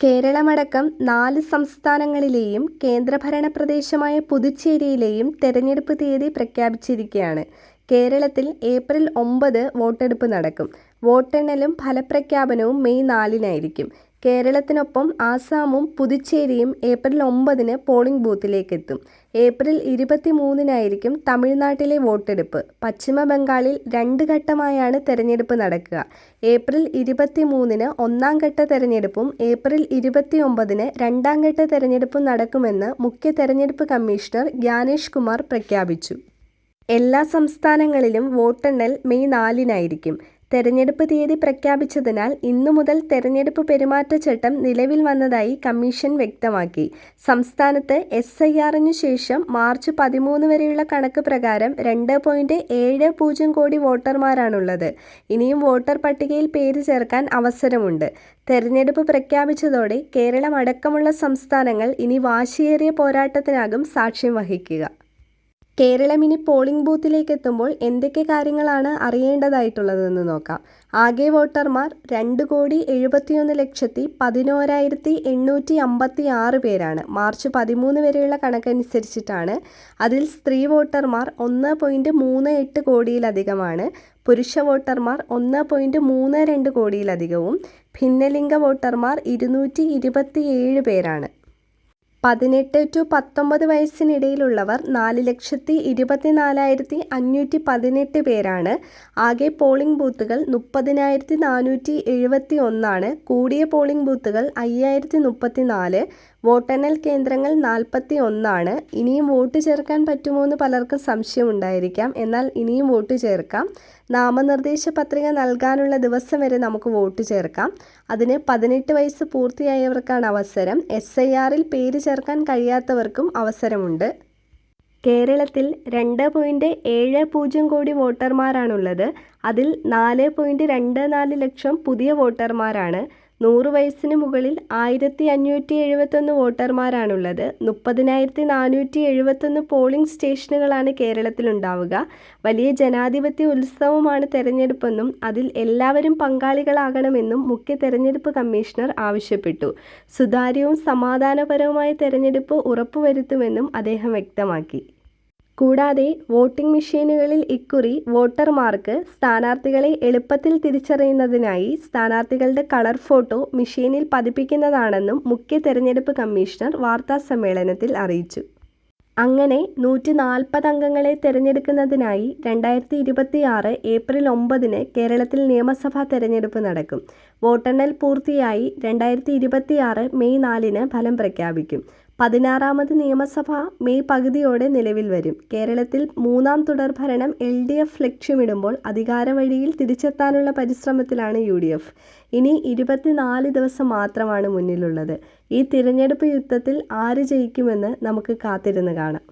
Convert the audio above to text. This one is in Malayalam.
കേരളമടക്കം 4 സംസ്ഥാനങ്ങളിലെയും കേന്ദ്രഭരണ പ്രദേശമായ പുതുച്ചേരിയിലെയും തെരഞ്ഞെടുപ്പ് തീയതി പ്രഖ്യാപിച്ചിരിക്കുകയാണ്. കേരളത്തിൽ ഏപ്രിൽ 9 വോട്ടെടുപ്പ് നടക്കും. വോട്ടെണ്ണലും ഫലപ്രഖ്യാപനവും മെയ് 4-നായിരിക്കും. കേരളത്തിനൊപ്പം ആസാമും പുതുച്ചേരിയും ഏപ്രിൽ 9 പോളിംഗ് ബൂത്തിലേക്കെത്തും. ഏപ്രിൽ 23-നായിരിക്കും തമിഴ്നാട്ടിലെ വോട്ടെടുപ്പ്. പശ്ചിമ ബംഗാളിൽ 2 ഘട്ടമായാണ് തെരഞ്ഞെടുപ്പ് നടക്കുക. ഏപ്രിൽ 23-ന് ഒന്നാം ഘട്ട തെരഞ്ഞെടുപ്പും ഏപ്രിൽ 29-ന് രണ്ടാം ഘട്ട തെരഞ്ഞെടുപ്പും നടക്കുമെന്ന് മുഖ്യ തെരഞ്ഞെടുപ്പ് കമ്മീഷണർ ജ്ഞാനേഷ് കുമാർ പ്രഖ്യാപിച്ചു. എല്ലാ സംസ്ഥാനങ്ങളിലും വോട്ടെണ്ണൽ മെയ് 4-നായിരിക്കും. തെരഞ്ഞെടുപ്പ് തീയതി പ്രഖ്യാപിച്ചതിനാൽ ഇന്നു മുതൽ തെരഞ്ഞെടുപ്പ് പെരുമാറ്റച്ചട്ടം നിലവിൽ വന്നതായി കമ്മീഷൻ വ്യക്തമാക്കി. സംസ്ഥാനത്ത് SIR-നു ശേഷം മാർച്ച് 13 വരെയുള്ള കണക്ക് പ്രകാരം 2.70 കോടി വോട്ടർമാരാണുള്ളത്. ഇനിയും വോട്ടർ പട്ടികയിൽ പേര് ചേർക്കാൻ അവസരമുണ്ട്. തെരഞ്ഞെടുപ്പ് പ്രഖ്യാപിച്ചതോടെ കേരളം അടക്കമുള്ള സംസ്ഥാനങ്ങൾ ഇനി വാശിയേറിയ പോരാട്ടത്തിനാകും സാക്ഷ്യം വഹിക്കുക. കേരളം ഇനി പോളിംഗ് ബൂത്തിലേക്കെത്തുമ്പോൾ എന്തൊക്കെ കാര്യങ്ങളാണ് അറിയേണ്ടതായിട്ടുള്ളതെന്ന് നോക്കാം. ആകെ വോട്ടർമാർ 2,71,11,856 പേരാണ്. മാർച്ച് 13 വരെയുള്ള കണക്കനുസരിച്ചിട്ടാണ്. അതിൽ സ്ത്രീ വോട്ടർമാർ 1.38 കോടിയിലധികമാണ്. പുരുഷ വോട്ടർമാർ 1.32 കോടിയിലധികവും ഭിന്നലിംഗ വോട്ടർമാർ 227 പേരാണ്. 18 to 19 വയസ്സിനിടയിലുള്ളവർ 4,24,518 പേരാണ്. ആകെ പോളിംഗ് ബൂത്തുകൾ 30,471 കൂടിയ പോളിംഗ് ബൂത്തുകൾ 5,034. വോട്ടെണ്ണൽ കേന്ദ്രങ്ങൾ 41. ഇനിയും വോട്ട് ചേർക്കാൻ പറ്റുമോയെന്ന് പലർക്കും സംശയമുണ്ടായിരിക്കാം. എന്നാൽ ഇനിയും വോട്ട് ചേർക്കാം. നാമനിർദ്ദേശ പത്രിക നൽകാനുള്ള ദിവസം വരെ നമുക്ക് വോട്ട് ചേർക്കാം. അതിന് 18 വയസ്സ് പൂർത്തിയായവർക്കാണ് അവസരം. SIR-ൽ പേര് ചേർക്കാൻ കഴിയാത്തവർക്കും അവസരമുണ്ട്. കേരളത്തിൽ 2.70 കോടി വോട്ടർമാരാണുള്ളത്. അതിൽ 4.24 ലക്ഷം പുതിയ വോട്ടർമാരാണ്. 100 വയസ്സിന് മുകളിൽ 1,571 വോട്ടർമാരാണുള്ളത്. 30,471 പോളിംഗ് സ്റ്റേഷനുകളാണ് കേരളത്തിലുണ്ടാവുക. വലിയ ജനാധിപത്യ ഉത്സവമാണ് തെരഞ്ഞെടുപ്പെന്നും അതിൽ എല്ലാവരും പങ്കാളികളാകണമെന്നും മുഖ്യ തെരഞ്ഞെടുപ്പ് കമ്മീഷണർ ആവശ്യപ്പെട്ടു. സുതാര്യവും സമാധാനപരവുമായ തെരഞ്ഞെടുപ്പ് ഉറപ്പുവരുത്തുമെന്നും അദ്ദേഹം വ്യക്തമാക്കി. കൂടാതെ വോട്ടിംഗ് മെഷീനുകളിൽ ഇക്കുറി വോട്ടർമാർക്ക് സ്ഥാനാർത്ഥികളെ എളുപ്പത്തിൽ തിരിച്ചറിയുന്നതിനായി സ്ഥാനാർത്ഥികളുടെ കളർ ഫോട്ടോ മെഷീനിൽ പതിപ്പിക്കുന്നതാണെന്നും മുഖ്യ തെരഞ്ഞെടുപ്പ് കമ്മീഷണർ വാർത്താസമ്മേളനത്തിൽ അറിയിച്ചു. അങ്ങനെ 140 അംഗങ്ങളെ തെരഞ്ഞെടുക്കുന്നതിനായി 2026 ഏപ്രിൽ 9-ന് കേരളത്തിൽ നിയമസഭാ തെരഞ്ഞെടുപ്പ് നടക്കും. വോട്ടെണ്ണൽ പൂർത്തിയായി 2026 മെയ് 4-ന് ഫലം പ്രഖ്യാപിക്കും. 16ാമത് നിയമസഭ മെയ് പകുതിയോടെ നിലവിൽ വരും. കേരളത്തിൽ 3ാം തുടർഭരണം LDF ലക്ഷ്യമിടുമ്പോൾ അധികാരവഴിയിൽ തിരിച്ചെത്താനുള്ള പരിശ്രമത്തിലാണ് UDF. ഇനി 24 ദിവസം മാത്രമാണ് മുന്നിലുള്ളത്. ഈ തിരഞ്ഞെടുപ്പ് യുദ്ധത്തിൽ ആര് ജയിക്കുമെന്ന് നമുക്ക് കാത്തിരുന്ന് കാണാം.